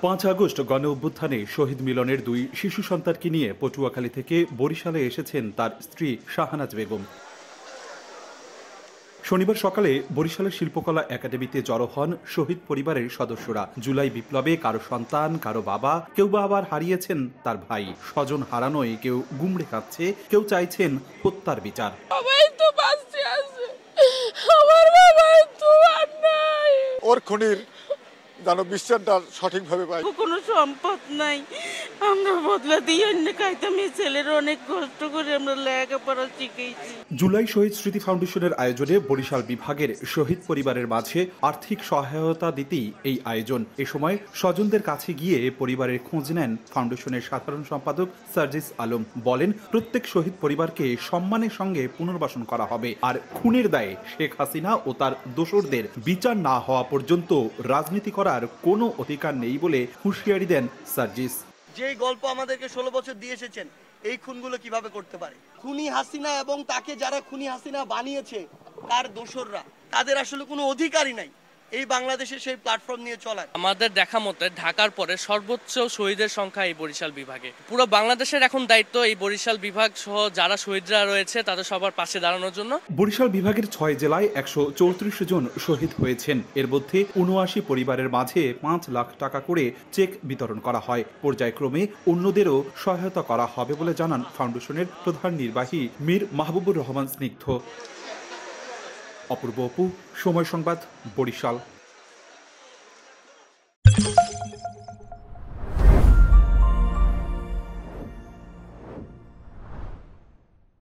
5 August গণ অভ্যুত্থানে শহীদ মিলনের দুই শিশু সন্তানকে নিয়ে পটুয়াখালী থেকে বরিশালে এসেছেন তার স্ত্রী শাহানাজ বেগম। শনিবার সকালে বরিশালের শিল্পকলা একাডেমিতে জড়ো হন শহীদ পরিবারের সদস্যরা। জুলাই বিপ্লবে কারো সন্তান, কারো বাবা, কেউ বা আবার হারিয়েছেন তার ভাই। স্বজন হারানোয় কেউ গুমড়ে কাঁদছে, কেউ চাইছেন হত্যার বিচার। সবাই তো বাঁচতে আছে, আমার বাবা তো আর নাই। ওর খুনির যেন বিচারটা সঠিকভাবে পাই। কোনো সম্পদ নাই, আমরা বদলা দিয়ে অন্য খাইতাম। ছেলের অনেক কষ্ট করে আমরা লেখাপড়া শিখেছি। জুলাই শহীদ স্মৃতি ফাউন্ডেশনের আয়োজনে বরিশাল বিভাগের শহীদ পরিবারের মাঝে আর্থিক সহায়তা দিতেই এই আয়োজন। এ সময় স্বজনদের কাছে গিয়ে পরিবারের খোঁজ নেন ফাউন্ডেশনের সাধারণ সম্পাদক সার্জিস আলম। বলেন, প্রত্যেক শহীদ পরিবারকে সম্মানের সঙ্গে পুনর্বাসন করা হবে, আর খুনের দায়ে শেখ হাসিনা ও তার দোসরদের বিচার না হওয়া পর্যন্ত রাজনীতি করার কোনো অধিকার নেই বলে হুঁশিয়ারি দেন সার্জিস। যেই গল্প আমাদেরকে 16 বছর দিয়ে এসেছেন, এই খুনগুলো কিভাবে করতে পারে? খুনি হাসিনা এবং তাকে যারা খুনি হাসিনা বানিয়েছে তার দোসররা, তাদের আসলে কোনো অধিকারই নাই এই বাংলাদেশে সেই প্ল্যাটফর্ম নিয়ে চলার। আমাদের দেখা মতে ঢাকার পরে সর্বোচ্চ শহীদের সংখ্যা এই বরিশাল বিভাগে। পুরো বাংলাদেশের এখন দায়িত্ব এই বরিশাল বিভাগ সহ যারা শহীদরা রয়েছে তাদের সবার পাশে দাঁড়ানোর জন্য। বরিশাল বিভাগের 6 জেলায় 134 জন শহীদ হয়েছেন। এর মধ্যে 79 পরিবারের মাঝে 5 লাখ টাকা করে চেক বিতরণ করা হয়। পর্যায়ক্রমে অন্যদেরও সহায়তা করা হবে বলে জানান ফাউন্ডেশনের প্রধান নির্বাহী মীর মাহবুবুর রহমান স্নিগ্ধ। অপূর্ব অপু, সময় সংবাদ, বরিশাল।